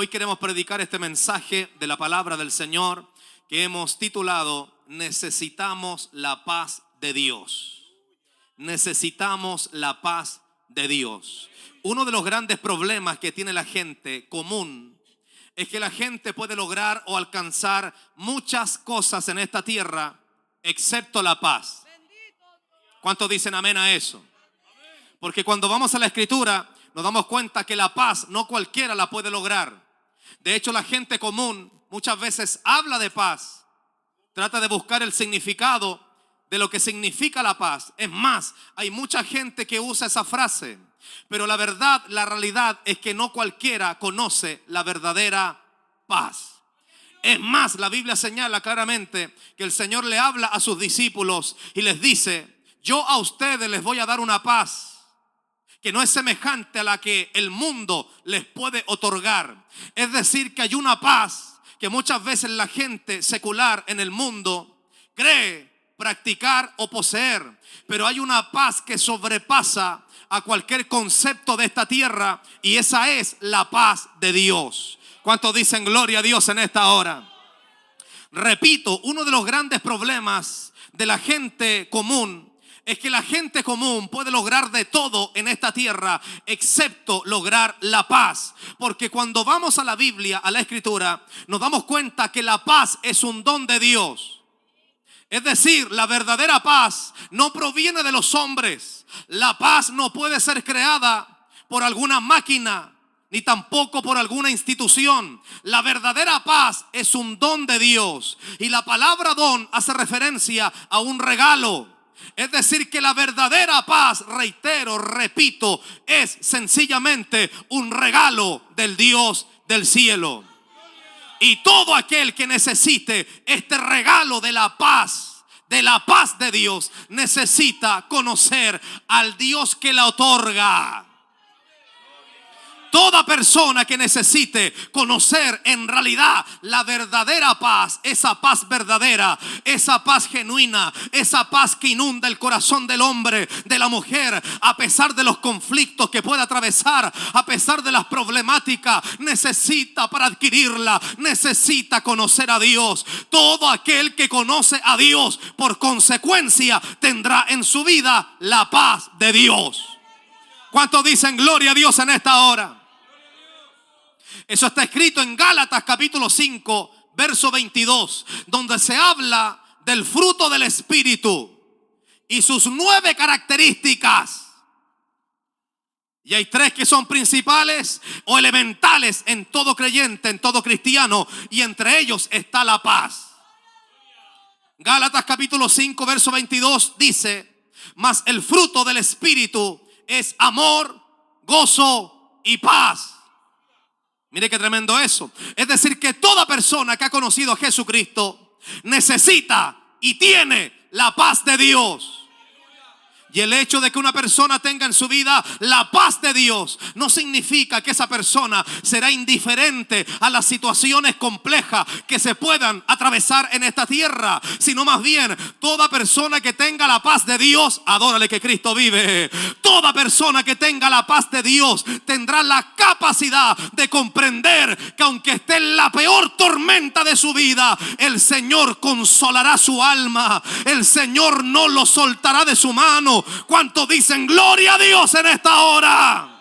Hoy queremos predicar este mensaje de la palabra del Señor que hemos titulado Necesitamos la paz de Dios. Necesitamos la paz de Dios. Uno de los grandes problemas que tiene la gente común es que la gente puede lograr o alcanzar muchas cosas en esta tierra excepto la paz. ¿Cuántos dicen amén a eso? Porque cuando vamos a la Escritura nos damos cuenta que la paz no cualquiera la puede lograr. De hecho, la gente común muchas veces habla de paz, trata de buscar el significado de lo que significa la paz. Es más, hay mucha gente que usa esa frase, pero la verdad, la realidad es que no cualquiera conoce la verdadera paz. Es más, la Biblia señala claramente que el Señor le habla a sus discípulos y les dice: yo a ustedes les voy a dar una paz que no es semejante a la que el mundo les puede otorgar. Es decir, que hay una paz que muchas veces la gente secular en el mundo cree practicar o poseer, pero hay una paz que sobrepasa a cualquier concepto de esta tierra, y esa es la paz de Dios. ¿Cuántos dicen gloria a Dios en esta hora? Repito, uno de los grandes problemas de la gente común es que la gente común puede lograr de todo en esta tierra excepto lograr la paz. Porque cuando vamos a la Biblia, a la Escritura, nos damos cuenta que la paz es un don de Dios. Es decir, la verdadera paz no proviene de los hombres. La paz no puede ser creada por alguna máquina, ni tampoco por alguna institución. La verdadera paz es un don de Dios. Y la palabra don hace referencia a un regalo. Es decir, que la verdadera paz, reitero, repito, es sencillamente un regalo del Dios del cielo. Y todo aquel que necesite este regalo de la paz de Dios, necesita conocer al Dios que la otorga. Toda persona que necesite conocer en realidad la verdadera paz, esa paz verdadera, esa paz genuina, esa paz que inunda el corazón del hombre, de la mujer, a pesar de los conflictos que pueda atravesar, a pesar de las problemáticas, necesita, para adquirirla, necesita conocer a Dios. Todo aquel que conoce a Dios, por consecuencia, tendrá en su vida la paz de Dios. ¿Cuántos dicen gloria a Dios en esta hora? Eso está escrito en Gálatas capítulo 5, verso 22, donde se habla del fruto del Espíritu y sus 9 características. Y hay 3 que son principales o elementales en todo creyente, en todo cristiano, y entre ellos está la paz. Gálatas capítulo 5, verso 22 dice: mas el fruto del Espíritu es amor, gozo y paz. Mire qué tremendo eso. Es decir, que toda persona que ha conocido a Jesucristo necesita y tiene la paz de Dios. Y el hecho de que una persona tenga en su vida la paz de Dios no significa que esa persona será indiferente a las situaciones complejas que se puedan atravesar en esta tierra, sino más bien toda persona que tenga la paz de Dios, adórale que Cristo vive. Toda persona que tenga la paz de Dios tendrá la capacidad de comprender que aunque esté en la peor tormenta de su vida, el Señor consolará su alma, el Señor no lo soltará de su mano. ¿Cuántos dicen gloria a Dios en esta hora?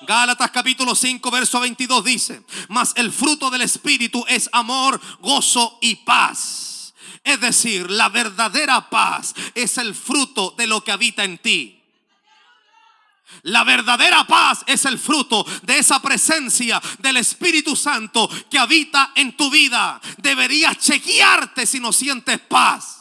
Gálatas capítulo 5, verso 22 dice: mas el fruto del Espíritu es amor, gozo y paz. Es decir, la verdadera paz es el fruto de lo que habita en ti. La verdadera paz es el fruto de esa presencia del Espíritu Santo que habita en tu vida. Deberías chequearte si no sientes paz.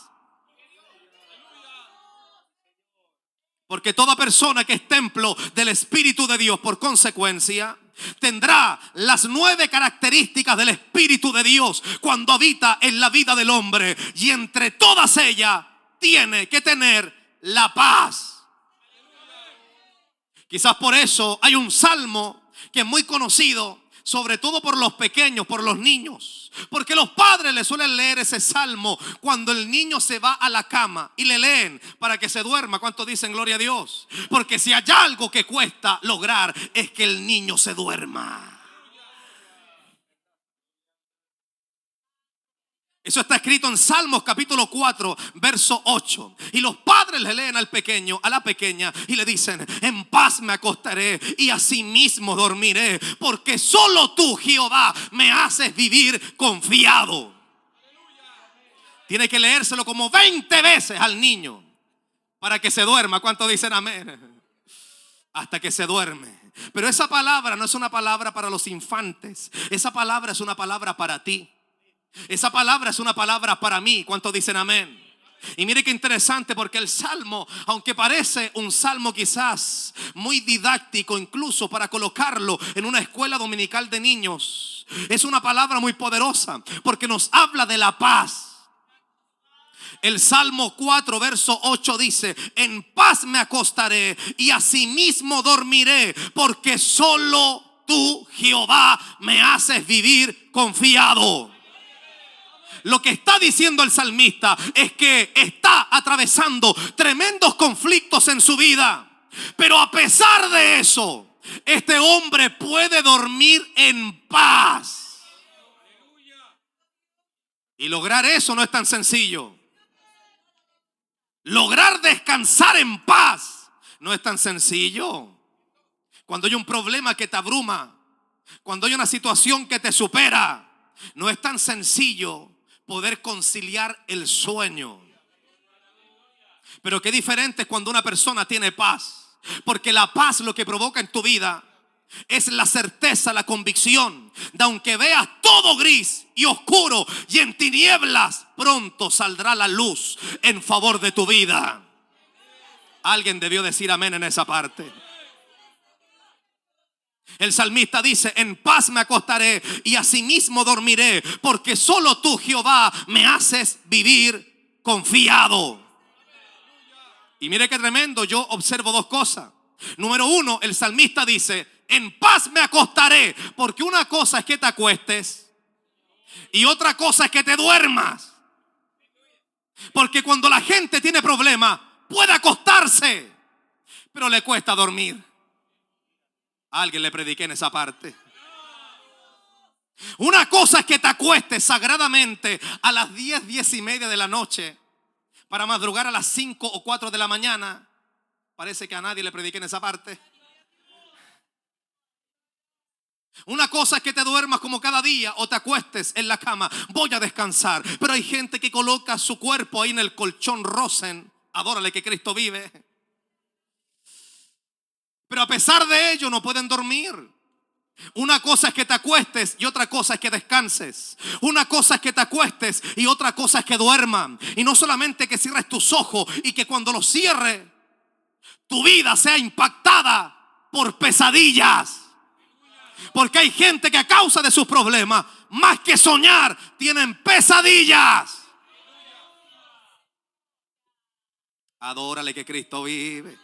Porque toda persona que es templo del Espíritu de Dios, por consecuencia, tendrá las 9 características del Espíritu de Dios cuando habita en la vida del hombre. Y entre todas ellas tiene que tener la paz. Quizás por eso hay un salmo que es muy conocido, sobre todo por los pequeños, por los niños. Porque los padres le suelen leer ese salmo cuando el niño se va a la cama y le leen para que se duerma. ¿Cuántos dicen gloria a Dios? Porque si hay algo que cuesta lograr es que el niño se duerma. Eso está escrito en Salmos capítulo 4, verso 8. Y los padres le leen al pequeño, a la pequeña, y le dicen: en paz me acostaré y asimismo dormiré, porque solo tú, Jehová, me haces vivir confiado. Tiene que leérselo como 20 veces al niño para que se duerma. ¿Cuántos dicen amén? Hasta que se duerme. Pero esa palabra no es una palabra para los infantes. Esa palabra es una palabra para ti. Esa palabra es una palabra para mí. ¿Cuántos dicen amén? Y mire qué interesante, porque el salmo, aunque parece un salmo quizás muy didáctico, incluso para colocarlo en una escuela dominical de niños, es una palabra muy poderosa, porque nos habla de la paz. El Salmo 4 verso 8 dice: en paz me acostaré y asimismo dormiré, porque solo tú, Jehová, me haces vivir confiado. Lo que está diciendo el salmista es que está atravesando tremendos conflictos en su vida, pero a pesar de eso, este hombre puede dormir en paz. Y lograr eso no es tan sencillo. Lograr descansar en paz no es tan sencillo. Cuando hay un problema que te abruma, cuando hay una situación que te supera, no es tan sencillo poder conciliar el sueño. Pero qué diferente es cuando una persona tiene paz. Porque la paz lo que provoca en tu vida es la certeza, la convicción de aunque veas todo gris y oscuro y en tinieblas, pronto saldrá la luz en favor de tu vida. Alguien debió decir amén en esa parte. El salmista dice: en paz me acostaré y asimismo dormiré, porque solo tú, Jehová, me haces vivir confiado. Y mire qué tremendo, yo observo dos cosas. Número uno, el salmista dice: en paz me acostaré, porque una cosa es que te acuestes y otra cosa es que te duermas. Porque cuando la gente tiene problemas puede acostarse, pero le cuesta dormir. A alguien le prediqué en esa parte. Una cosa es que te acuestes sagradamente a las 10, 10 y media de la noche para madrugar a las 5 o 4 de la mañana. Parece que a nadie le prediqué en esa parte. Una cosa es que te duermas como cada día o te acuestes en la cama: voy a descansar. Pero hay gente que coloca su cuerpo ahí en el colchón Rosen. Adórale que Cristo vive. Pero a pesar de ello no pueden dormir. Una cosa es que te acuestes y otra cosa es que descanses. Una cosa es que te acuestes y otra cosa es que duerman. Y no solamente que cierres tus ojos y que cuando los cierres tu vida sea impactada por pesadillas. Porque hay gente que a causa de sus problemas, más que soñar, tienen pesadillas. Adórale que Cristo vive.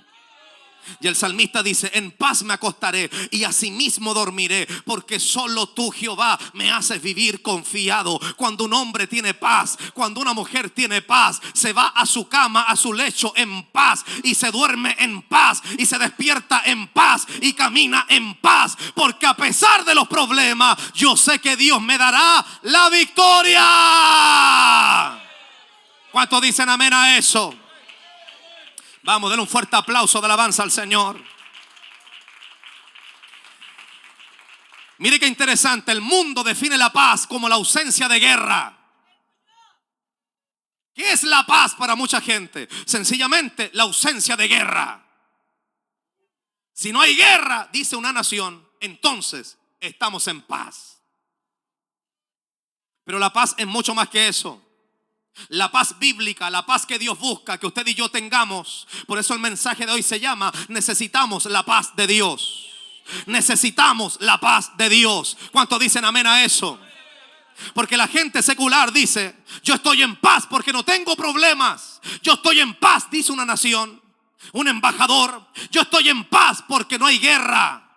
Y el salmista dice: en paz me acostaré y asimismo dormiré, porque solo tú, Jehová, me haces vivir confiado. Cuando un hombre tiene paz, cuando una mujer tiene paz, se va a su cama, a su lecho en paz, y se duerme en paz, y se despierta en paz, y camina en paz. Porque a pesar de los problemas, yo sé que Dios me dará la victoria. ¿Cuántos dicen amén a eso? Vamos, denle un fuerte aplauso de alabanza al Señor. Mire qué interesante. El mundo define la paz como la ausencia de guerra. ¿Qué es la paz para mucha gente? Sencillamente la ausencia de guerra. Si no hay guerra, dice una nación, entonces estamos en paz. Pero la paz es mucho más que eso. La paz bíblica, la paz que Dios busca que usted y yo tengamos. Por eso el mensaje de hoy se llama: necesitamos la paz de Dios. Necesitamos la paz de Dios. ¿Cuántos dicen amén a eso? Porque la gente secular dice: yo estoy en paz porque no tengo problemas. Yo estoy en paz, dice una nación, un embajador. Yo estoy en paz porque no hay guerra.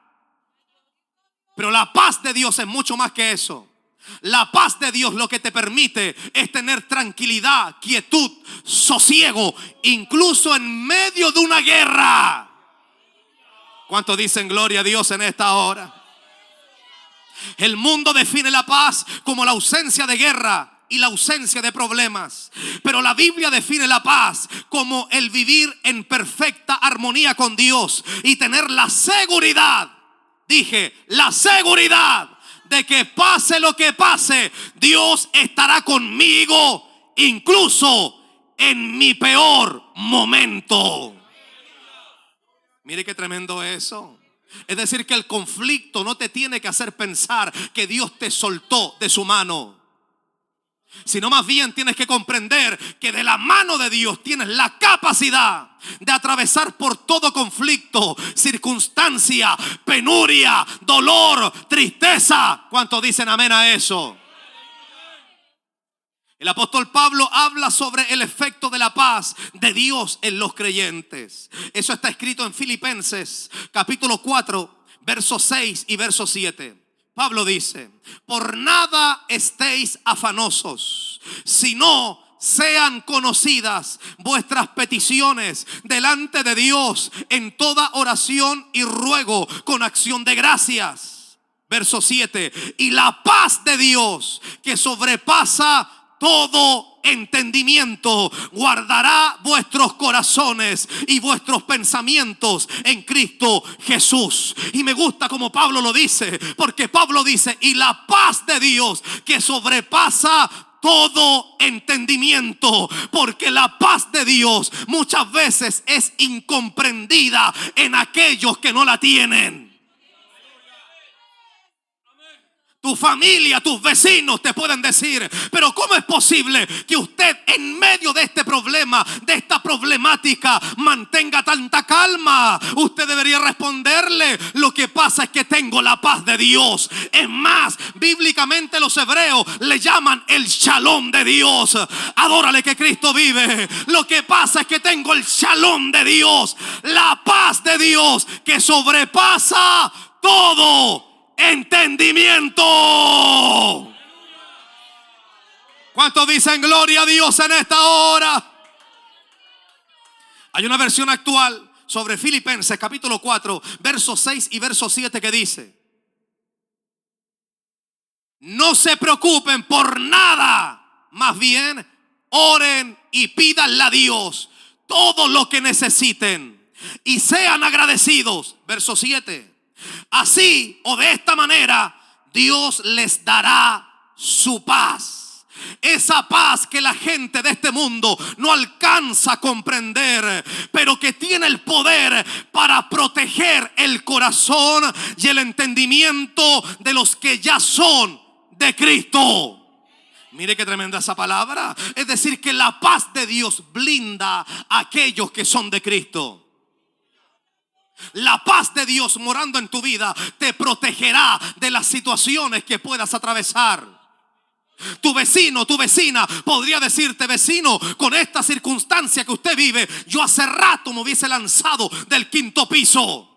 Pero la paz de Dios es mucho más que eso. La paz de Dios lo que te permite es tener tranquilidad, quietud, sosiego, incluso en medio de una guerra. ¿Cuántos dicen gloria a Dios en esta hora? El mundo define la paz como la ausencia de guerra y y la ausencia de problemas. Pero la Biblia define la paz como el vivir en perfecta armonía con Dios y tener la seguridad, dije, la seguridad de que pase lo que pase, Dios estará conmigo, incluso en mi peor momento. Mire qué tremendo eso. Es decir, que el conflicto no te tiene que hacer pensar que Dios te soltó de su mano, sino más bien tienes que comprender que de la mano de Dios tienes la capacidad de atravesar por todo conflicto, circunstancia, penuria, dolor, tristeza. ¿Cuántos dicen amén a eso? El apóstol Pablo habla sobre el efecto de la paz de Dios en los creyentes. Eso está escrito en Filipenses capítulo 4, versos 6 y verso 7. Pablo dice: por nada estéis afanosos, sino sean conocidas vuestras peticiones delante de Dios en toda oración y ruego con acción de gracias. Verso 7. Y la paz de Dios, que sobrepasa todo entendimiento, guardará vuestros corazones y vuestros pensamientos en Cristo Jesús. Y me gusta como Pablo lo dice, porque Pablo dice: y la paz de Dios, que sobrepasa todo entendimiento, porque la paz de Dios muchas veces es incomprendida en aquellos que no la tienen. Tu familia, tus vecinos te pueden decir: pero ¿cómo es posible que usted en medio de este problema, de esta problemática, mantenga tanta calma? Usted debería responderle: lo que pasa es que tengo la paz de Dios. Es más, bíblicamente los hebreos le llaman el shalom de Dios. Adórale que Cristo vive. Lo que pasa es que tengo el shalom de Dios, la paz de Dios que sobrepasa todo entendimiento. ¿Cuántos dicen gloria a Dios en esta hora? Hay una versión actual sobre Filipenses capítulo 4, versos 6 y verso 7 que dice: no se preocupen por nada, más bien oren y pídanle a Dios todo lo que necesiten y sean agradecidos. Verso 7. Así o de esta manera Dios les dará su paz. Esa paz que la gente de este mundo no alcanza a comprender, pero que tiene el poder para proteger el corazón y el entendimiento de los que ya son de Cristo. Mire qué tremenda esa palabra. Es decir, que la paz de Dios blinda a aquellos que son de Cristo. La paz de Dios morando en tu vida te protegerá de las situaciones que puedas atravesar. Tu vecino, tu vecina podría decirte: vecino, con esta circunstancia que usted vive, yo hace rato me hubiese lanzado del 5º piso.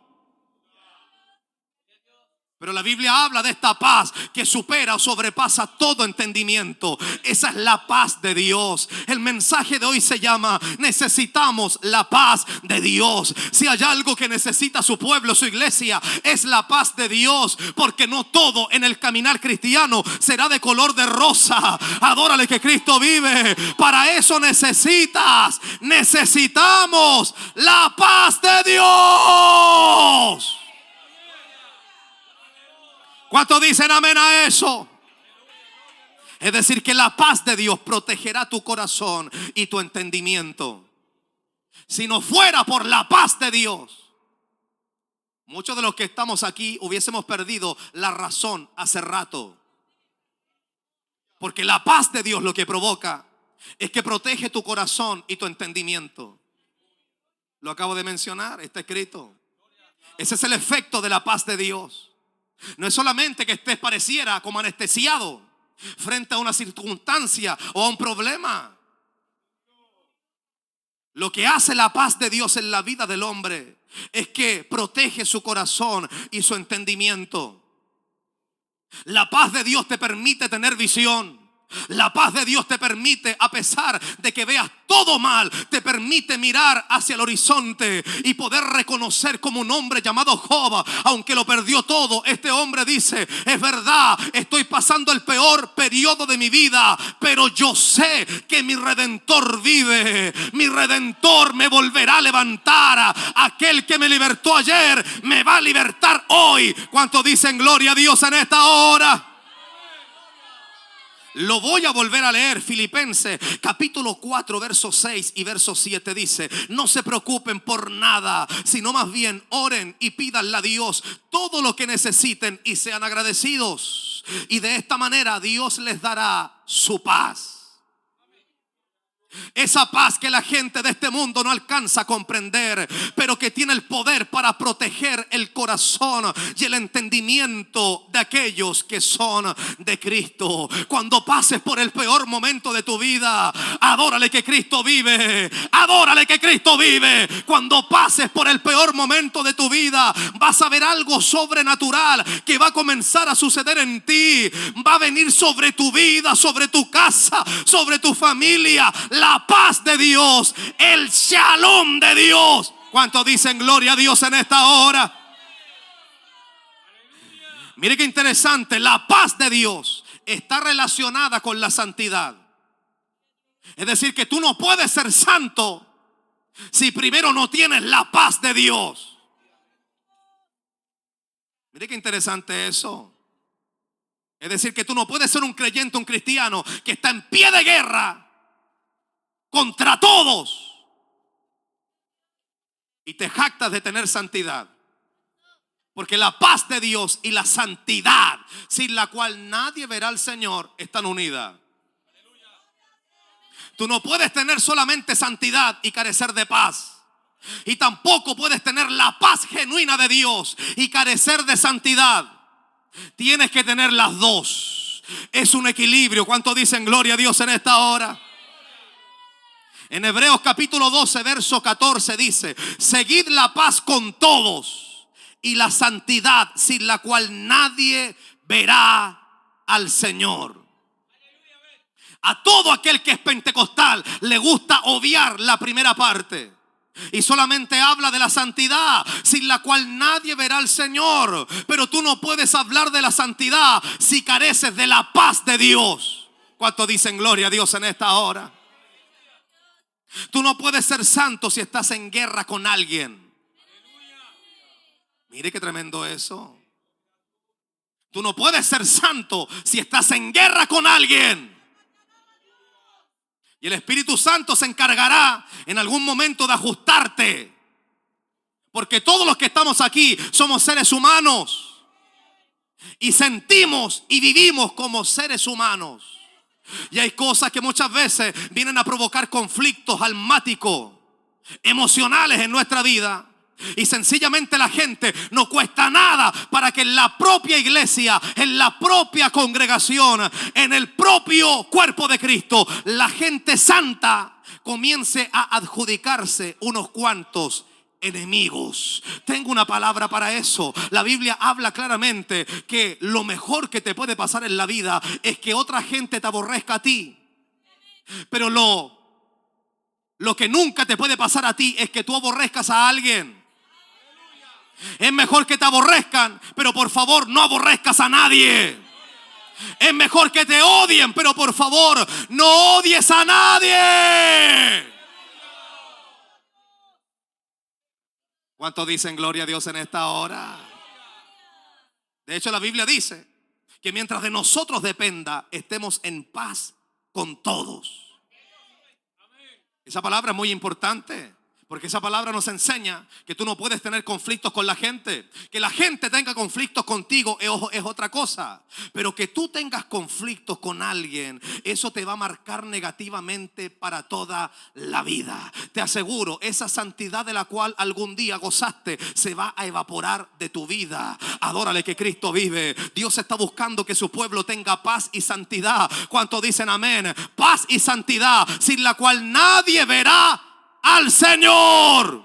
Pero la Biblia habla de esta paz que supera o sobrepasa todo entendimiento. Esa es la paz de Dios. El mensaje de hoy se llama: necesitamos la paz de Dios. Si hay algo que necesita su pueblo, su iglesia, es la paz de Dios. Porque no todo en el caminar cristiano será de color de rosa. Adórale que Cristo vive. Para eso necesitamos la paz de Dios. ¿Cuántos dicen amén a eso? Es decir, que la paz de Dios protegerá tu corazón y tu entendimiento. Si no fuera por la paz de Dios, muchos de los que estamos aquí hubiésemos perdido la razón hace rato. Porque la paz de Dios lo que provoca es que protege tu corazón y tu entendimiento. Lo acabo de mencionar, está escrito. Ese es el efecto de la paz de Dios. No es solamente que estés pareciera como anestesiado frente a una circunstancia o a un problema. Lo que hace la paz de Dios en la vida del hombre es que protege su corazón y su entendimiento. La paz de Dios te permite tener visión. La paz de Dios te permite, a pesar de que veas todo mal, te permite mirar hacia el horizonte y poder reconocer como un hombre llamado Job, aunque lo perdió todo, este hombre dice: es verdad, estoy pasando el peor periodo de mi vida, pero yo sé que mi Redentor vive. Mi Redentor me volverá a levantar. Aquel que me libertó ayer me va a libertar hoy. ¿Cuántos dicen gloria a Dios en esta hora? Lo voy a volver a leer. Filipenses capítulo 4 verso 6 y verso 7 dice: no se preocupen por nada, sino más bien oren y pídanle a Dios todo lo que necesiten y sean agradecidos. Y de esta manera Dios les dará su paz. Esa paz que la gente de este mundo no alcanza a comprender, pero que tiene el poder para proteger el corazón y el entendimiento de aquellos que son de Cristo. Cuando pases por el peor momento de tu vida, adórale que Cristo vive. Adórale que Cristo vive. Cuando pases por el peor momento de tu vida, vas a ver algo sobrenatural que va a comenzar a suceder en ti. Va a venir sobre tu vida, sobre tu casa, sobre tu familia. La paz de Dios, el shalom de Dios. ¿Cuántos dicen gloria a Dios en esta hora? Mire qué interesante, la paz de Dios está relacionada con la santidad. Es decir, que tú no puedes ser santo si primero no tienes la paz de Dios. Mire qué interesante eso. Es decir, que tú no puedes ser un creyente, un cristiano que está en pie de guerra contra todos y te jactas de tener santidad. Porque la paz de Dios y la santidad, sin la cual nadie verá al Señor, están unidas. Tú no puedes tener solamente santidad y carecer de paz. Y tampoco puedes tener la paz genuina de Dios y carecer de santidad. Tienes que tener las dos. Es un equilibrio. ¿Cuántos dicen gloria a Dios en esta hora? En Hebreos capítulo 12 verso 14 dice: seguid la paz con todos y la santidad, sin la cual nadie verá al Señor. A todo aquel que es pentecostal le gusta obviar la primera parte y solamente habla de la santidad, sin la cual nadie verá al Señor. Pero tú no puedes hablar de la santidad si careces de la paz de Dios. ¿Cuántos dicen gloria a Dios en esta hora? Tú no puedes ser santo si estás en guerra con alguien. Mire qué tremendo eso. Tú no puedes ser santo si estás en guerra con alguien. Y el Espíritu Santo se encargará en algún momento de ajustarte. Porque todos los que estamos aquí somos seres humanos. Y sentimos y vivimos como seres humanos. Y hay cosas que muchas veces vienen a provocar conflictos almáticos, emocionales en nuestra vida. Y sencillamente la gente no cuesta nada para que en la propia iglesia, en la propia congregación, en el propio cuerpo de Cristo, la gente santa comience a adjudicarse unos cuantos enemigos. Tengo una palabra para eso. La Biblia habla claramente que lo mejor que te puede pasar en la vida es que otra gente te aborrezca a ti. Pero lo que nunca te puede pasar a ti es que tú aborrezcas a alguien. Es mejor que te aborrezcan, pero por favor no aborrezcas a nadie. Es mejor que te odien, pero por favor no odies a nadie. ¿Cuántos dicen gloria a Dios en esta hora? De hecho, la Biblia dice que mientras de nosotros dependa, estemos en paz con todos. Esa palabra es muy importante, porque esa palabra nos enseña que tú no puedes tener conflictos con la gente. Que la gente tenga conflictos contigo es otra cosa. Pero que tú tengas conflictos con alguien, eso te va a marcar negativamente para toda la vida. Te aseguro, esa santidad de la cual algún día gozaste se va a evaporar de tu vida. Adórale que Cristo vive. Dios está buscando que su pueblo tenga paz y santidad. ¿Cuántos dicen amén? Paz y santidad, sin la cual nadie verá al Señor.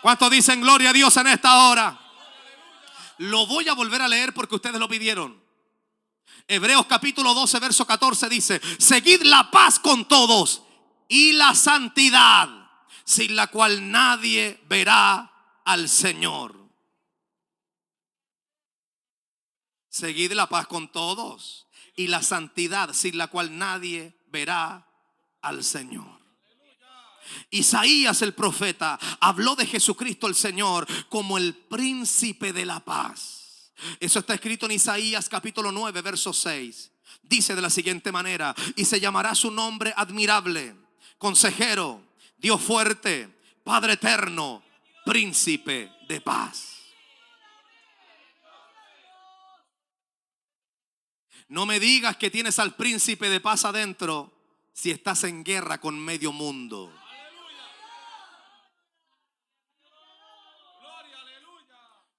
¿Cuántos dicen gloria a Dios en esta hora? Lo voy a volver a leer porque ustedes lo pidieron. Hebreos capítulo 12, verso 14 dice: seguid la paz con todos y la santidad, sin la cual nadie verá al Señor. Seguid la paz con todos y la santidad, sin la cual nadie verá al Señor. Isaías el profeta habló de Jesucristo el Señor como el príncipe de la paz. Eso está escrito en Isaías capítulo 9, verso 6. Dice de la siguiente manera: y se llamará su nombre admirable, consejero, Dios fuerte, Padre eterno, príncipe de paz. No me digas que tienes al príncipe de paz adentro si estás en guerra con medio mundo.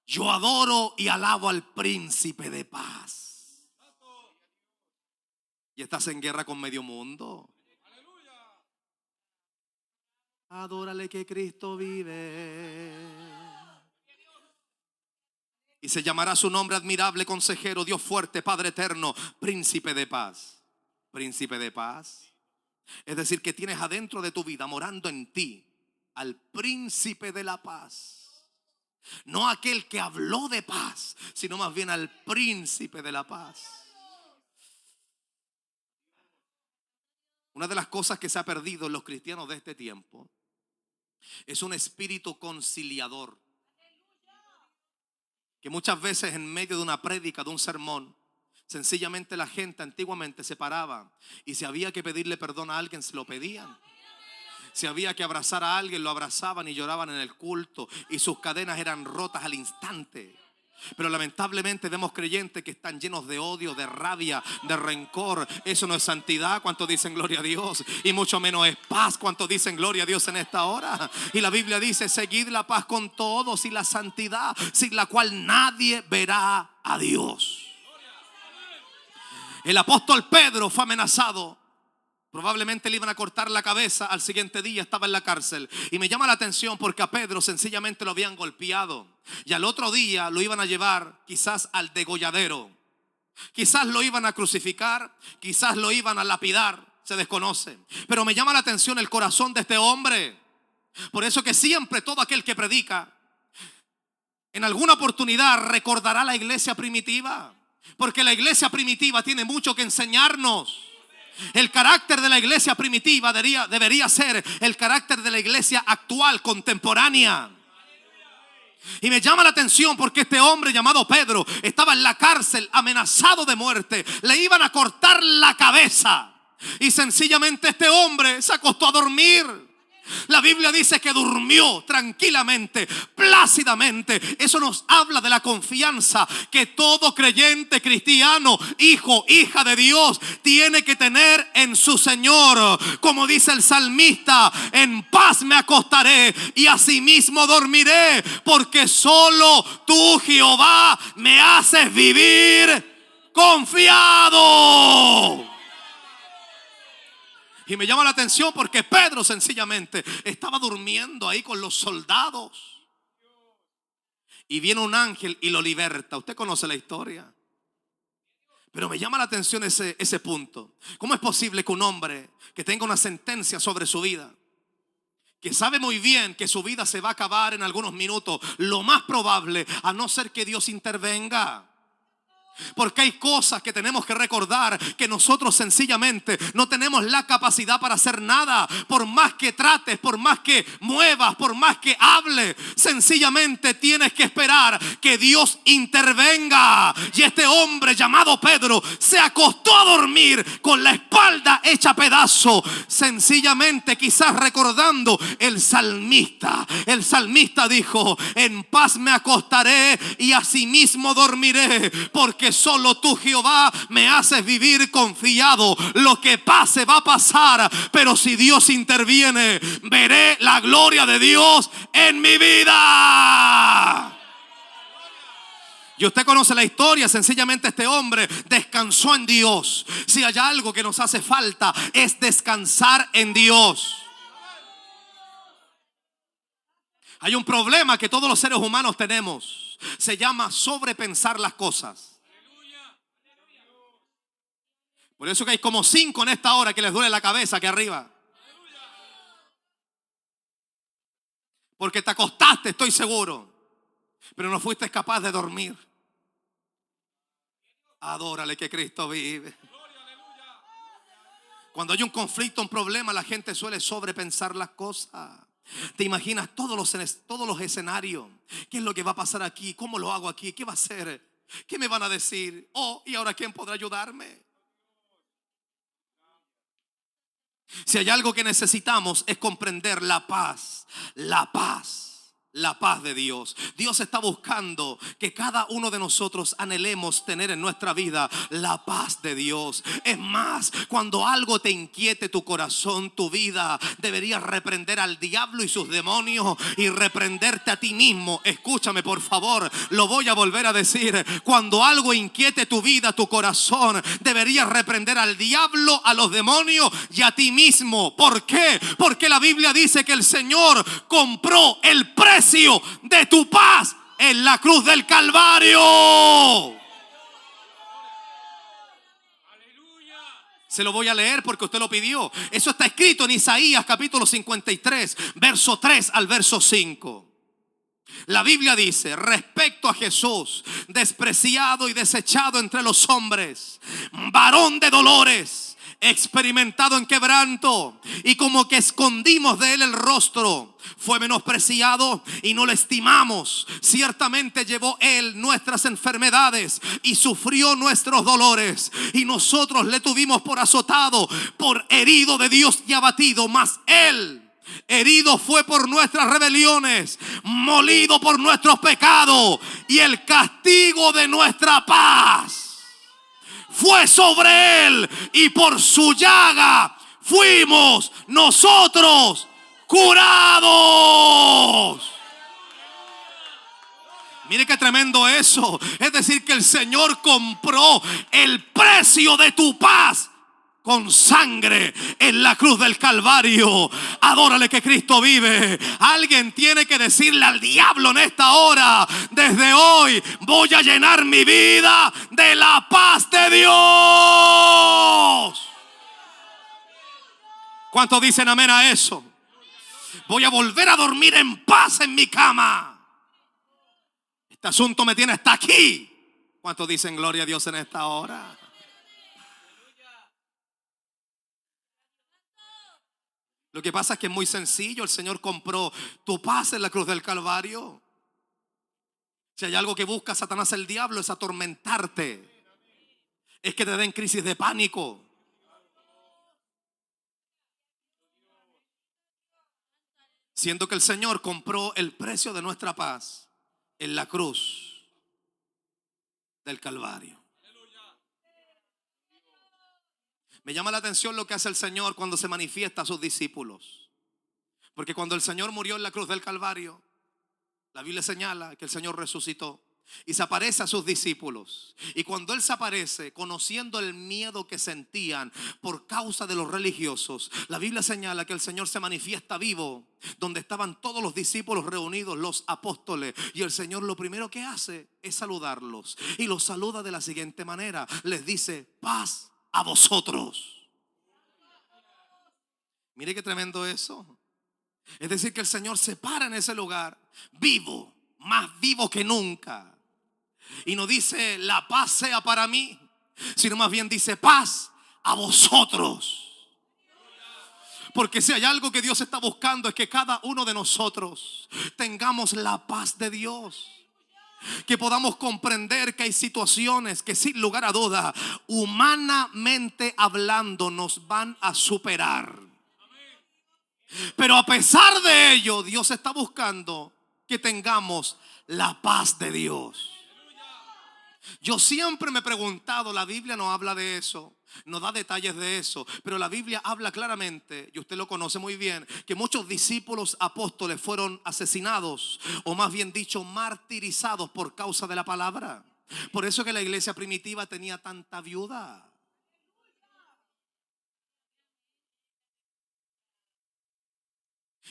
Yo adoro y alabo al príncipe de paz. ¿Y estás en guerra con medio mundo? Adórale que Cristo vive. Y se llamará su nombre admirable, consejero, Dios fuerte, Padre eterno, príncipe de paz. Príncipe de paz. Es decir, que tienes adentro de tu vida, morando en ti, al príncipe de la paz. No aquel que habló de paz, sino más bien al príncipe de la paz. Una de las cosas que se ha perdido en los cristianos de este tiempo es un espíritu conciliador. Que muchas veces en medio de una prédica, de un sermón, sencillamente la gente antiguamente se paraba y si había que pedirle perdón a alguien, se lo pedían. Si había que abrazar a alguien, lo abrazaban y lloraban en el culto y sus cadenas eran rotas al instante. Pero lamentablemente vemos creyentes que están llenos de odio, de rabia, de rencor. Eso no es santidad, ¿cuántos dicen gloria a Dios? Y mucho menos es paz, ¿cuántos dicen gloria a Dios en esta hora? Y la Biblia dice: seguid la paz con todos y la santidad, sin la cual nadie verá a Dios. El apóstol Pedro fue amenazado. Probablemente le iban a cortar la cabeza. Al siguiente día estaba en la cárcel. Y me llama la atención porque a Pedro sencillamente lo habían golpeado. Y al otro día lo iban a llevar quizás al degolladero. Quizás lo iban a crucificar. Quizás lo iban a lapidar. Se desconoce. Pero me llama la atención el corazón de este hombre. Por eso que siempre todo aquel que predica, en alguna oportunidad recordará la iglesia primitiva. Porque la iglesia primitiva tiene mucho que enseñarnos. El carácter de la iglesia primitiva debería ser el carácter de la iglesia actual, contemporánea. Y me llama la atención porque este hombre llamado Pedro estaba en la cárcel amenazado de muerte. Le iban a cortar la cabeza. Y sencillamente este hombre se acostó a dormir. La Biblia dice que durmió tranquilamente, plácidamente. Eso nos habla de la confianza que todo creyente cristiano, hijo, hija de Dios, tiene que tener en su Señor. Como dice el salmista: en paz me acostaré y asimismo dormiré, porque solo tú, Jehová, me haces vivir confiado. Y me llama la atención porque Pedro sencillamente estaba durmiendo ahí con los soldados. Y viene un ángel y lo liberta. Usted conoce la historia. Pero me llama la atención ese punto. ¿Cómo es posible que un hombre que tenga una sentencia sobre su vida, que sabe muy bien que su vida se va a acabar en algunos minutos, lo más probable, a no ser que Dios intervenga? Porque hay cosas que tenemos que recordar, que nosotros sencillamente no tenemos la capacidad para hacer nada. Por más que trates, por más que muevas, por más que hables, sencillamente tienes que esperar que Dios intervenga. Y este hombre llamado Pedro se acostó a dormir con la espalda hecha pedazo, sencillamente quizás recordando el salmista. El salmista dijo: en paz me acostaré y asimismo dormiré, porque solo tú, Jehová, me haces vivir confiado. Lo que pase va a pasar, pero si Dios interviene, veré la gloria de Dios en mi vida. Y usted conoce la historia. Sencillamente este hombre descansó en Dios. Si hay algo que nos hace falta, es descansar en Dios. Hay un problema que todos los seres humanos tenemos. Se llama sobrepensar las cosas. Por eso que hay como 5 en esta hora que les duele la cabeza aquí arriba. Porque te acostaste, estoy seguro, pero no fuiste capaz de dormir. Adórale que Cristo vive. Cuando hay un conflicto, un problema, la gente suele sobrepensar las cosas. Te imaginas todos los escenarios. ¿Qué es lo que va a pasar aquí? ¿Cómo lo hago aquí? ¿Qué va a hacer? ¿Qué me van a decir? Oh, ¿y ahora quién podrá ayudarme? Si hay algo que necesitamos es comprender la paz. La paz. La paz de Dios. Dios está buscando que cada uno de nosotros anhelemos tener en nuestra vida la paz de Dios. Es más, cuando algo te inquiete tu corazón, tu vida, deberías reprender al diablo y sus demonios y reprenderte a ti mismo. Escúchame por favor, lo voy a volver a decir. Cuando algo inquiete tu vida, tu corazón, deberías reprender al diablo, a los demonios y a ti mismo. ¿Por qué? Porque la Biblia dice que el Señor compró el precio de tu paz en la cruz del Calvario. Se lo voy a leer porque usted lo pidió. Eso está escrito en Isaías capítulo 53, verso 3 al verso 5. La Biblia dice respecto a Jesús, despreciado y desechado entre los hombres, varón de dolores, experimentado en quebranto, y como que escondimos de él el rostro, fue menospreciado y no lo estimamos. Ciertamente llevó él nuestras enfermedades y sufrió nuestros dolores, y nosotros le tuvimos por azotado, por herido de Dios y abatido. Mas él herido fue por nuestras rebeliones, molido por nuestros pecados, y el castigo de nuestra paz fue sobre él, y por su llaga fuimos nosotros curados. Mire qué tremendo eso. Es decir, que el Señor compró el precio de tu paz con sangre en la cruz del Calvario. Adórale que Cristo vive. Alguien tiene que decirle al diablo en esta hora: desde hoy voy a llenar mi vida de la paz de Dios. ¿Cuántos dicen amén a eso? Voy a volver a dormir en paz en mi cama. Este asunto me tiene hasta aquí. ¿Cuántos dicen gloria a Dios en esta hora? Lo que pasa es que es muy sencillo. El Señor compró tu paz en la cruz del Calvario. Si hay algo que busca Satanás, el diablo, es atormentarte. Es que te den crisis de pánico. Siendo que el Señor compró el precio de nuestra paz en la cruz del Calvario. Me llama la atención lo que hace el Señor cuando se manifiesta a sus discípulos. Porque cuando el Señor murió en la cruz del Calvario, la Biblia señala que el Señor resucitó y se aparece a sus discípulos. Y cuando Él se aparece, conociendo el miedo que sentían por causa de los religiosos, la Biblia señala que el Señor se manifiesta vivo donde estaban todos los discípulos reunidos, los apóstoles. Y el Señor lo primero que hace es saludarlos. Y los saluda de la siguiente manera. Les dice: paz a vosotros. Mire qué tremendo eso. Es decir, que el Señor se para en ese lugar vivo, más vivo que nunca, y no dice la paz sea para mí, sino más bien dice paz a vosotros. Porque si hay algo que Dios está buscando, es que cada uno de nosotros tengamos la paz de Dios. Que podamos comprender que hay situaciones que sin lugar a duda, humanamente hablando, nos van a superar. Pero a pesar de ello, Dios está buscando que tengamos la paz de Dios. Yo siempre me he preguntado, la Biblia no habla de eso, no da detalles de eso, pero la Biblia habla claramente, y usted lo conoce muy bien, que muchos discípulos apóstoles fueron asesinados, o más bien dicho, martirizados por causa de la palabra. Por eso que la iglesia primitiva tenía tanta viuda.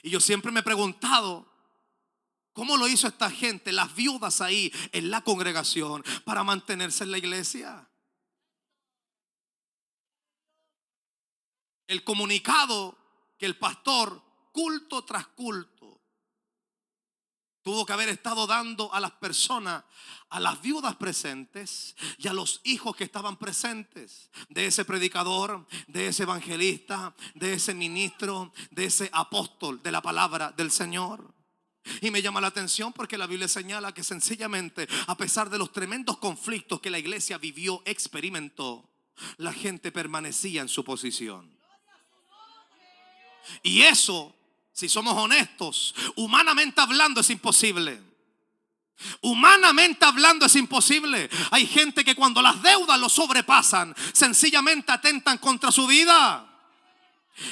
Y yo siempre me he preguntado, ¿cómo lo hizo esta gente, las viudas ahí en la congregación, para mantenerse en la iglesia? el comunicado que el pastor, culto tras culto, tuvo que haber estado dando a las personas, a las viudas presentes y a los hijos que estaban presentes, de ese predicador, de ese evangelista, de ese ministro, de ese apóstol de la palabra del Señor. Y me llama la atención porque la Biblia señala que sencillamente, a pesar de los tremendos conflictos que la iglesia vivió, experimentó, la gente permanecía en su posición. Y eso, si somos honestos, humanamente hablando es imposible. Humanamente hablando es imposible. Hay gente que cuando las deudas lo sobrepasan, sencillamente atentan contra su vida.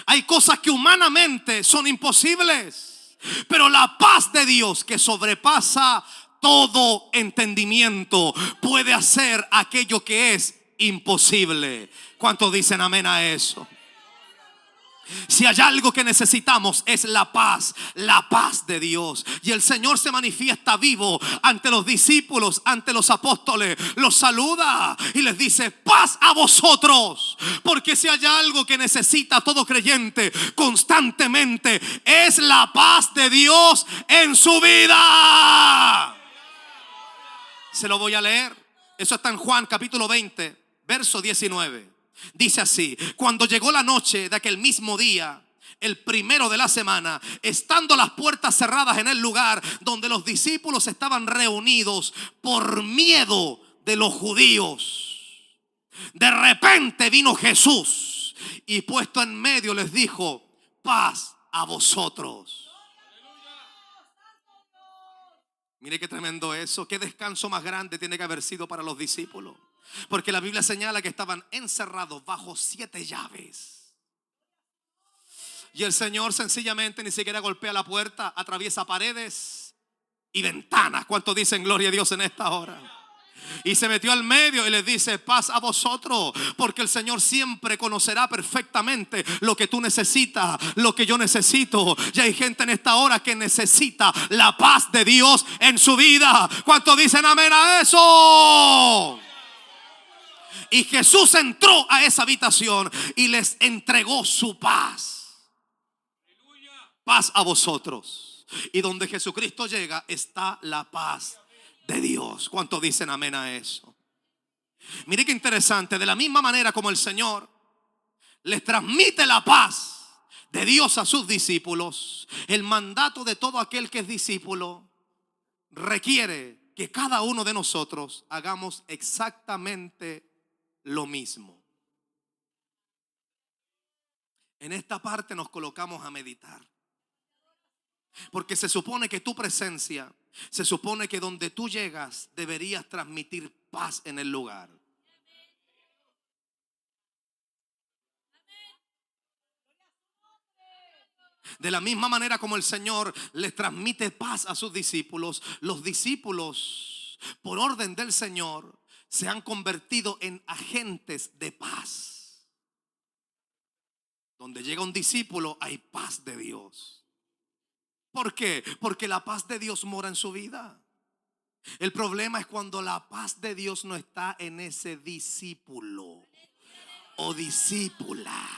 Hay cosas que humanamente son imposibles, pero la paz de Dios, que sobrepasa todo entendimiento, puede hacer aquello que es imposible. ¿Cuántos dicen amén a eso? Si hay algo que necesitamos es la paz de Dios. Y el Señor se manifiesta vivo ante los discípulos, ante los apóstoles. Los saluda y les dice: paz a vosotros. Porque si hay algo que necesita todo creyente constantemente, es la paz de Dios en su vida. Se lo voy a leer. Eso está en Juan capítulo 20, verso 19. Dice así: cuando llegó la noche de aquel mismo día, el primero de la semana, estando las puertas cerradas en el lugar donde los discípulos estaban reunidos por miedo de los judíos, de repente vino Jesús y puesto en medio les dijo: paz a vosotros. Mire qué tremendo eso. Qué descanso más grande tiene que haber sido para los discípulos. Porque la Biblia señala que estaban encerrados bajo 7 llaves. Y el Señor sencillamente ni siquiera golpea la puerta, atraviesa paredes y ventanas. ¿Cuántos dicen gloria a Dios en esta hora? Y se metió al medio y les dice: paz a vosotros. Porque el Señor siempre conocerá perfectamente lo que tú necesitas, lo que yo necesito. Y hay gente en esta hora que necesita la paz de Dios en su vida. ¿Cuántos dicen amén a eso? Y Jesús entró a esa habitación y les entregó su paz. Paz a vosotros. Y donde Jesucristo llega está la paz de Dios. ¿Cuántos dicen amén a eso? Mire qué interesante. De la misma manera como el Señor les transmite la paz de Dios a sus discípulos, el mandato de todo aquel que es discípulo requiere que cada uno de nosotros hagamos exactamente lo mismo. En esta parte nos colocamos a meditar, porque se supone que tu presencia, se supone que donde tú llegas deberías transmitir paz en el lugar. De la misma manera como el Señor les transmite paz a sus discípulos, los discípulos, por orden del Señor, se han convertido en agentes de paz. Donde llega un discípulo hay paz de Dios. ¿Por qué? Porque la paz de Dios mora en su vida. El problema es cuando la paz de Dios no está en ese discípulo o discípula.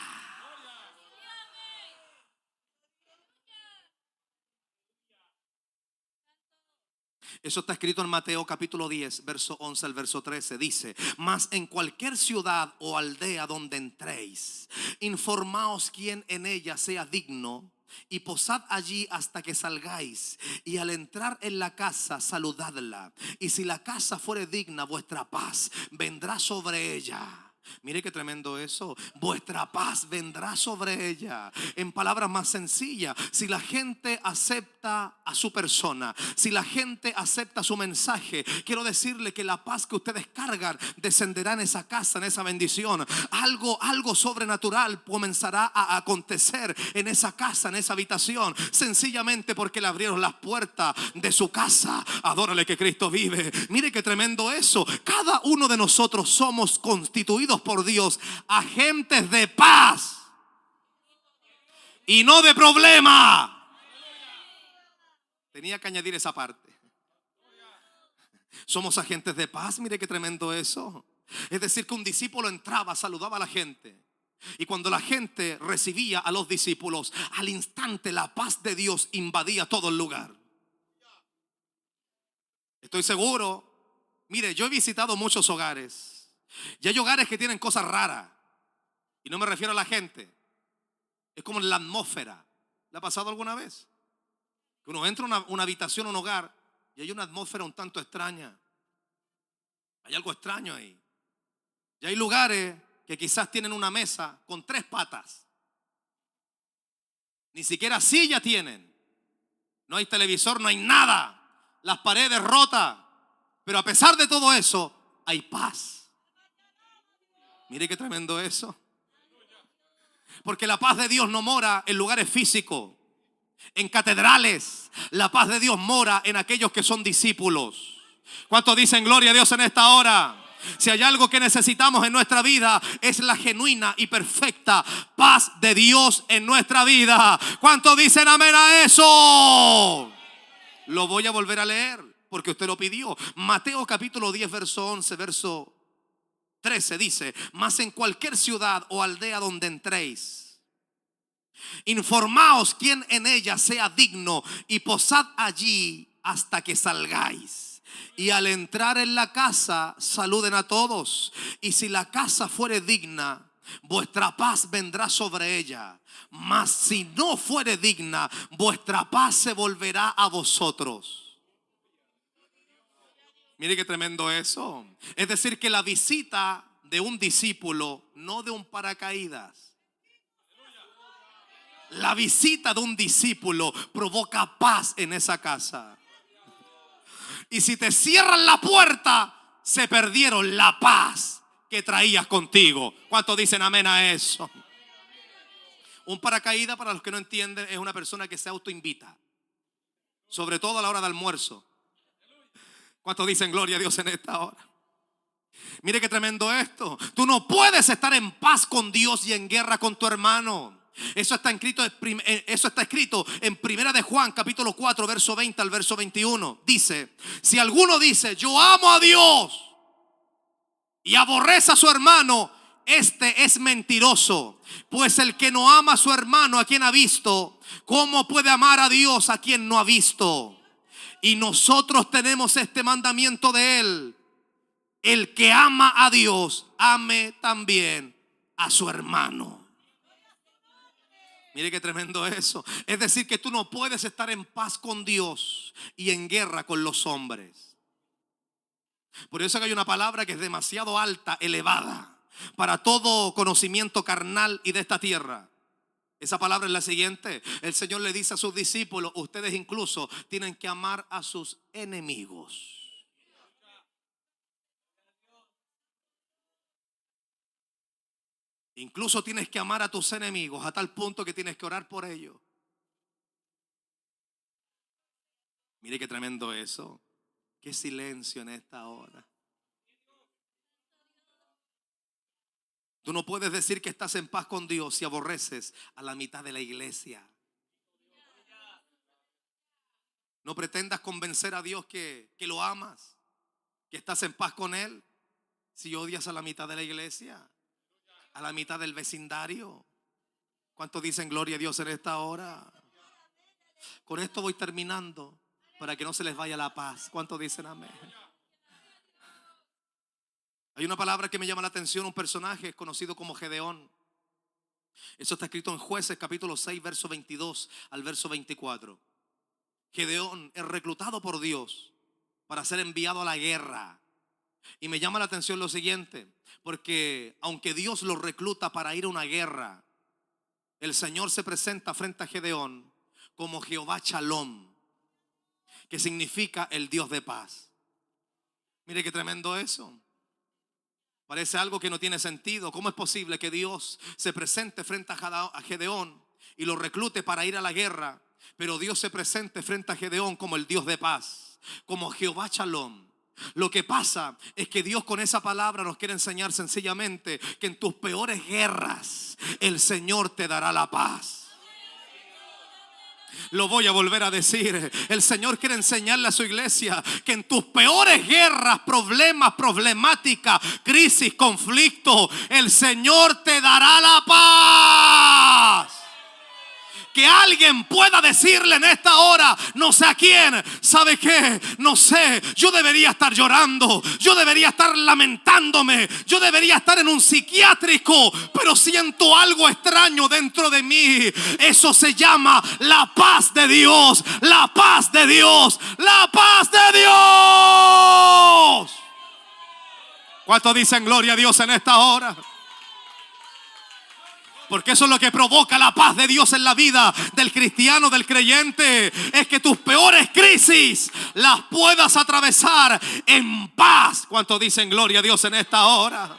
Eso está escrito en Mateo capítulo 10, verso 11 al verso 13. Dice: mas en cualquier ciudad o aldea donde entréis, informaos quién en ella sea digno, y posad allí hasta que salgáis. Y al entrar en la casa, saludadla. Y si la casa fuere digna, vuestra paz vendrá sobre ella. Mire qué tremendo eso. Vuestra paz vendrá sobre ella. En palabras más sencillas, si la gente acepta a su persona, si la gente acepta su mensaje, quiero decirle que la paz que ustedes cargan descenderá en esa casa, en esa bendición. Algo sobrenatural comenzará a acontecer en esa casa, en esa habitación, sencillamente porque le abrieron las puertas de su casa. Adórale que Cristo vive. Mire qué tremendo eso. Cada uno de nosotros somos constituidos por Dios agentes de paz y no de problema. Tenía que añadir esa parte. Somos agentes de paz. Mire qué tremendo eso. Es decir, que un discípulo entraba, saludaba a la gente Y cuando la gente recibía a los discípulos, al instante la paz de Dios invadía todo el lugar. Estoy seguro. Mire, yo he visitado muchos hogares y hay hogares que tienen cosas raras. Y no me refiero a la gente. Es como la atmósfera. ¿Le ha pasado alguna vez? Que uno entra a una habitación, un hogar, y hay una atmósfera un tanto extraña. Hay algo extraño ahí. Y hay lugares que quizás tienen una mesa con 3 patas. Ni siquiera silla tienen. No hay televisor, no hay nada. Las paredes rotas. Pero a pesar de todo eso, hay paz. Mire qué tremendo eso. Porque la paz de Dios no mora en lugares físicos, en catedrales. La paz de Dios mora en aquellos que son discípulos. ¿Cuántos dicen gloria a Dios en esta hora? Si hay algo que necesitamos en nuestra vida, es la genuina y perfecta paz de Dios en nuestra vida. ¿Cuántos dicen amén a eso? Lo voy a volver a leer porque usted lo pidió. Mateo capítulo 10 verso 11, verso 13 dice: mas en cualquier ciudad o aldea donde entréis, informaos quién en ella sea digno y posad allí hasta que salgáis. Y al entrar en la casa, saluden a todos. Y si la casa fuere digna, vuestra paz vendrá sobre ella. Mas si no fuere digna, vuestra paz se volverá a vosotros. Mire qué tremendo eso. Es decir, que la visita de un discípulo, no de un paracaídas. La visita de un discípulo provoca paz en esa casa. Y si te cierran la puerta, se perdieron la paz que traías contigo. ¿Cuántos dicen amén a eso? Un paracaídas, para los que no entienden, es una persona que se autoinvita, sobre todo a la hora de almuerzo. ¿Cuántos dicen gloria a Dios en esta hora? Mire qué tremendo esto. Tú no puedes estar en paz con Dios y en guerra con tu hermano. Eso está escrito en Primera de Juan capítulo 4 verso 20 al verso 21. Dice: si alguno dice yo amo a Dios y aborrece a su hermano, este es mentiroso. Pues el que no ama a su hermano a quien ha visto, ¿cómo puede amar a Dios a quien no ha visto? Y nosotros tenemos este mandamiento de él: el que ama a Dios, ame también a su hermano. Mire qué tremendo eso. Es decir, que tú no puedes estar en paz con Dios y en guerra con los hombres. Por eso que hay una palabra que es demasiado alta, elevada, para todo conocimiento carnal y de esta tierra. Esa palabra es la siguiente. El Señor le dice a sus discípulos: ustedes incluso tienen que amar a sus enemigos. Incluso tienes que amar a tus enemigos a tal punto que tienes que orar por ellos. Mire qué tremendo eso. Qué silencio en esta hora. Tú no puedes decir que estás en paz con Dios si aborreces a la mitad de la iglesia. No pretendas convencer a Dios que lo amas, que estás en paz con Él, si odias a la mitad de la iglesia, a la mitad del vecindario. ¿Cuántos dicen gloria a Dios en esta hora? Con esto voy terminando para que no se les vaya la paz. ¿Cuántos dicen amén? Hay una palabra que me llama la atención, un personaje conocido como Gedeón. Eso está escrito en Jueces capítulo 6 verso 22 al verso 24. Gedeón es reclutado por Dios para ser enviado a la guerra. Y me llama la atención lo siguiente, porque aunque Dios lo recluta para ir a una guerra, el Señor se presenta frente a Gedeón como Jehová Shalom, que significa el Dios de paz. Mire qué tremendo eso. Parece algo que no tiene sentido. ¿Cómo es posible que Dios se presente frente a Gedeón y lo reclute para ir a la guerra, pero Dios se presente frente a Gedeón como el Dios de paz, como Jehová Shalom? Lo que pasa es que Dios con esa palabra nos quiere enseñar sencillamente que en tus peores guerras el Señor te dará la paz. Lo voy a volver a decir. El Señor quiere enseñarle a su iglesia que en tus peores guerras, problemas, problemáticas, crisis, conflicto, el Señor te dará la paz. Que alguien pueda decirle en esta hora, no sé a quién, ¿sabe qué? No sé, yo debería estar llorando, yo debería estar lamentándome, yo debería estar en un psiquiátrico, pero siento algo extraño dentro de mí. Eso se llama la paz de Dios, la paz de Dios, la paz de Dios. ¿Cuántos dicen gloria a Dios en esta hora? Porque eso es lo que provoca la paz de Dios en la vida del cristiano, del creyente. Es que tus peores crisis las puedas atravesar en paz. ¿Cuántos dicen gloria a Dios en esta hora?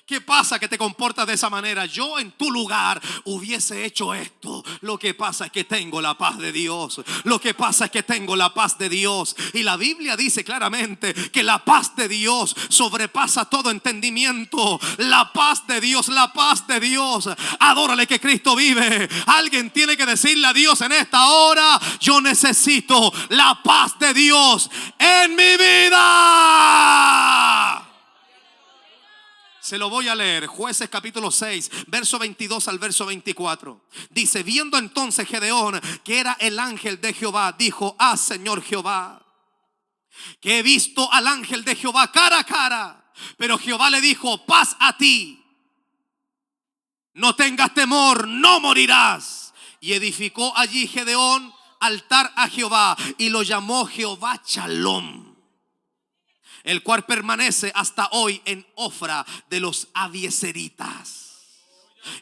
¿Qué pasa que te comportas de esa manera? Yo en tu lugar hubiese hecho esto. Lo que pasa es que tengo la paz de Dios. Lo que pasa es que tengo la paz de Dios. Y la Biblia dice claramente que la paz de Dios sobrepasa todo entendimiento. La paz de Dios, la paz de Dios. Adórale que Cristo vive. Alguien tiene que decirle a Dios en esta hora: yo necesito la paz de Dios en mi vida. Se lo voy a leer. Jueces capítulo 6, verso 22 al verso 24. Dice: viendo entonces Gedeón que era el ángel de Jehová, dijo: ah, Señor Jehová, que he visto al ángel de Jehová cara a cara. Pero Jehová le dijo: paz a ti, no tengas temor, no morirás. Y edificó allí Gedeón altar a Jehová y lo llamó Jehová Shalom, el cual permanece hasta hoy en Ofra de los Abiezeritas.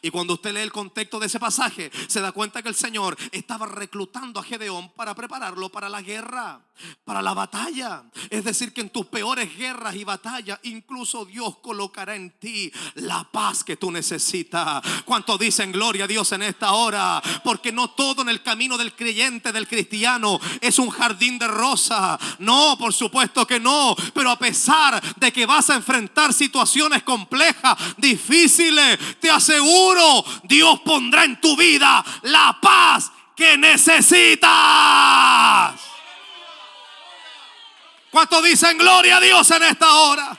Y cuando usted lee el contexto de ese pasaje, se da cuenta que el Señor estaba reclutando a Gedeón para prepararlo para la guerra, para la batalla. Es decir, que en tus peores guerras y batallas, incluso Dios colocará en ti la paz que tú necesitas. ¿Cuántos dicen gloria a Dios en esta hora? Porque no todo en el camino del creyente, del cristiano, es un jardín de rosa. No, por supuesto que no. Pero a pesar de que vas a enfrentar situaciones complejas, difíciles, te aseguro, Dios pondrá en tu vida la paz que necesitas. ¿Cuántos dicen gloria a Dios en esta hora?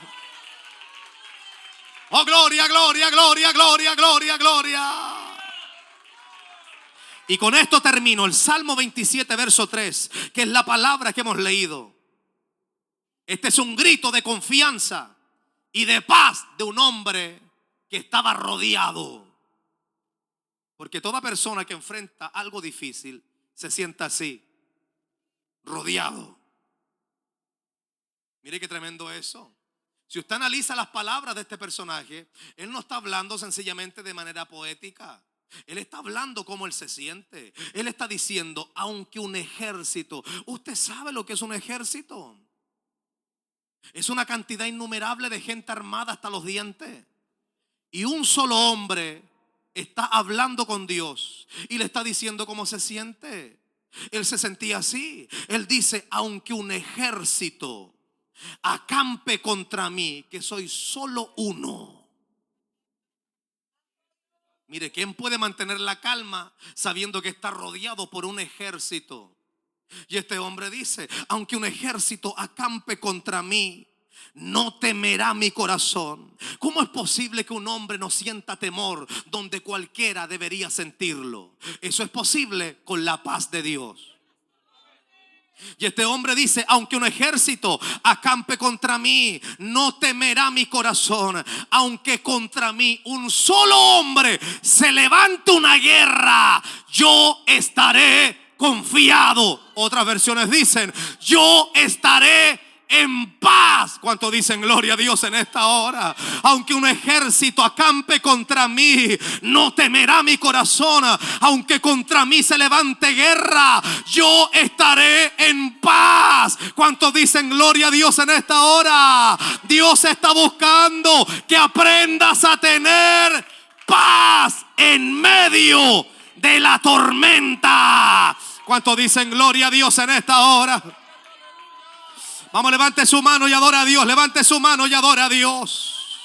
Oh, gloria, gloria, gloria, gloria, gloria, gloria. Y con esto termino. El Salmo 27, verso 3, que es la palabra que hemos leído. Este es un grito de confianza y de paz de un hombre que estaba rodeado. Porque toda persona que enfrenta algo difícil se sienta así, rodeado. Mire qué tremendo eso. Si usted analiza las palabras de este personaje, él no está hablando sencillamente de manera poética. Él está hablando como él se siente. Él está diciendo: aunque un ejército. ¿Usted sabe lo que es un ejército? Es una cantidad innumerable de gente armada hasta los dientes. Y un solo hombre está hablando con Dios y le está diciendo cómo se siente. Él se sentía así. Él dice: aunque un ejército acampe contra mí, que soy solo uno. Mire, ¿quién puede mantener la calma sabiendo que está rodeado por un ejército? Y este hombre dice: aunque un ejército acampe contra mí, no temerá mi corazón. ¿Cómo es posible que un hombre no sienta temor donde cualquiera debería sentirlo? Eso es posible con la paz de Dios. Y este hombre dice: aunque un ejército acampe contra mí, no temerá mi corazón. Aunque contra mí un solo hombre se levante una guerra, yo estaré confiado. Otras versiones dicen: yo estaré en paz. ¿Cuánto dicen gloria a Dios en esta hora? Aunque un ejército acampe contra mí, no temerá mi corazón. Aunque contra mí se levante guerra, yo estaré en paz. ¿Cuántos dicen gloria a Dios en esta hora? Dios está buscando que aprendas a tener paz en medio de la tormenta. ¿Cuántos dicen gloria a Dios en esta hora? Vamos, levante su mano y adora a Dios. Levante su mano y adora a Dios.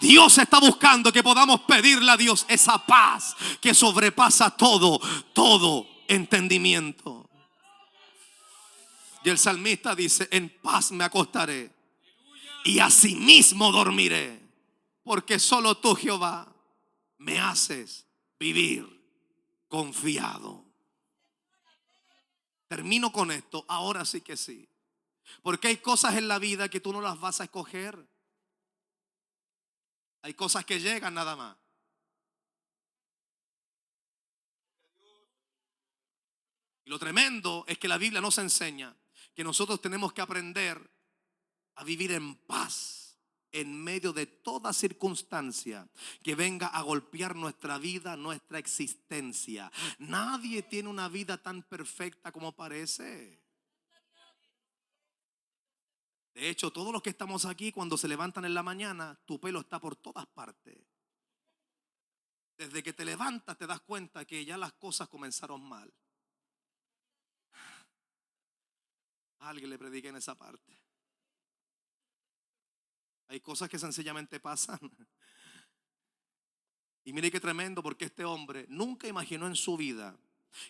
Dios está buscando que podamos pedirle a Dios esa paz que sobrepasa todo entendimiento. Y el salmista dice: en paz me acostaré y asimismo dormiré, porque solo tú, Jehová, me haces vivir confiado. Termino con esto, ahora sí que sí. Porque hay cosas en la vida que tú no las vas a escoger. Hay cosas que llegan nada más. Y lo tremendo es que la Biblia nos enseña que nosotros tenemos que aprender a vivir en paz en medio de toda circunstancia que venga a golpear nuestra vida, nuestra existencia. Nadie tiene una vida tan perfecta como parece. De hecho, todos los que estamos aquí, cuando se levantan en la mañana, tu pelo está por todas partes. Desde que te levantas te das cuenta que ya las cosas comenzaron mal. A alguien le prediqué en esa parte. Hay cosas que sencillamente pasan. Y mire qué tremendo, porque este hombre nunca imaginó en su vida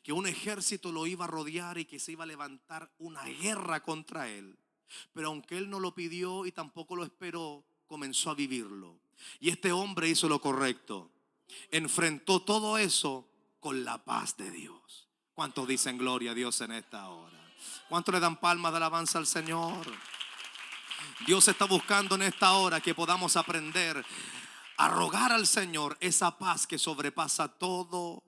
que un ejército lo iba a rodear y que se iba a levantar una guerra contra él. Pero aunque él no lo pidió y tampoco lo esperó, comenzó a vivirlo. Y este hombre hizo lo correcto. Enfrentó todo eso con la paz de Dios. ¿Cuántos dicen gloria a Dios en esta hora? ¿Cuántos le dan palmas de alabanza al Señor? Dios está buscando en esta hora que podamos aprender a rogar al Señor esa paz que sobrepasa todo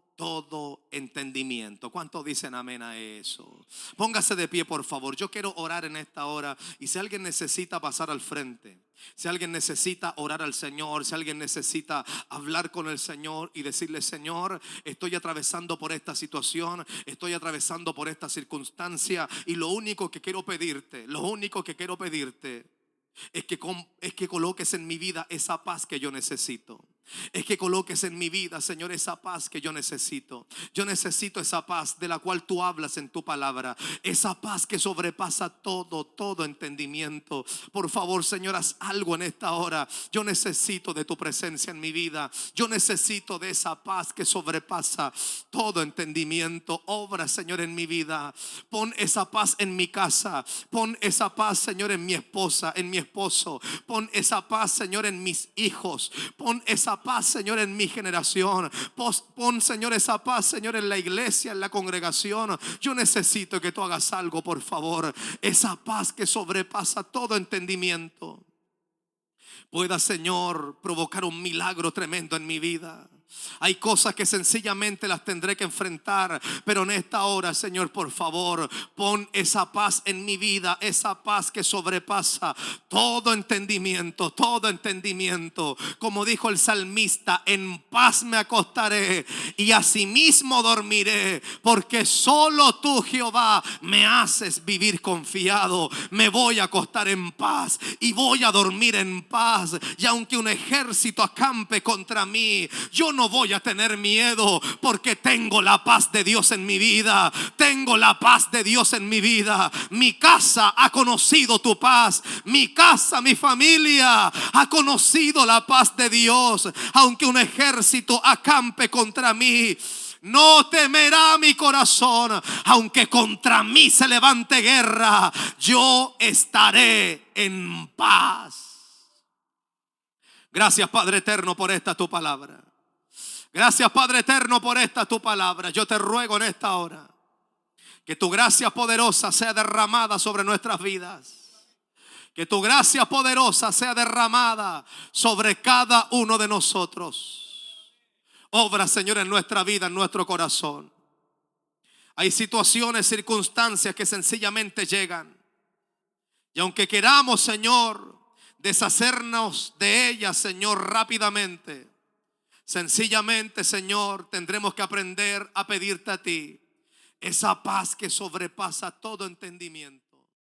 entendimiento. ¿Cuántos dicen amén a eso? Póngase de pie, por favor. Yo quiero orar en esta hora. Y si alguien necesita pasar al frente, si alguien necesita orar al Señor, si alguien necesita hablar con el Señor y decirle: Señor, estoy atravesando por esta situación, estoy atravesando por esta circunstancia, y lo único que quiero pedirte es que coloques en mi vida esa paz que yo necesito. Es que coloques en mi vida, Señor, esa paz que yo necesito. Yo necesito esa paz de la cual tú hablas en tu palabra. Esa paz que sobrepasa todo entendimiento. Por favor, Señor, haz algo en esta hora. Yo necesito de tu presencia en mi vida. Yo necesito de esa paz que sobrepasa todo entendimiento. Obra, Señor, en mi vida. Pon esa paz en mi casa. Pon esa paz, Señor, en mi esposa, en mi esposo. Pon esa paz, Señor, en mis hijos. Pon esa paz, Señor, en mi generación. Pon, Señor, esa paz, Señor, en la iglesia, en la congregación. Yo necesito que tú hagas algo, por favor. Esa paz que sobrepasa todo entendimiento pueda, Señor, provocar un milagro tremendo en mi vida. Hay cosas que sencillamente las tendré que enfrentar, pero en esta hora, Señor, por favor, pon esa paz en mi vida, esa paz que sobrepasa todo entendimiento, como dijo el salmista: en paz me acostaré y asimismo dormiré, porque solo tú, Jehová, me haces vivir confiado. Me voy a acostar en paz y voy a dormir en paz, y aunque un ejército acampe contra mí, yo no voy a tener miedo, porque tengo la paz de Dios en mi vida. Tengo la paz de Dios en mi vida. Mi casa ha conocido tu paz. Mi casa, mi familia ha conocido la paz de Dios. Aunque un ejército acampe contra mí, no temerá mi corazón. Aunque contra mí se levante guerra, yo estaré en paz. Gracias, Padre eterno, por esta tu palabra. Gracias, Padre eterno, por esta tu palabra. Yo te ruego en esta hora que tu gracia poderosa sea derramada sobre nuestras vidas. Que tu gracia poderosa sea derramada sobre cada uno de nosotros. Obra, Señor, en nuestra vida, en nuestro corazón. Hay situaciones, circunstancias que sencillamente llegan. Y aunque queramos, Señor, deshacernos de ellas, Señor, rápidamente, sencillamente, Señor, tendremos que aprender a pedirte a ti esa paz que sobrepasa todo entendimiento.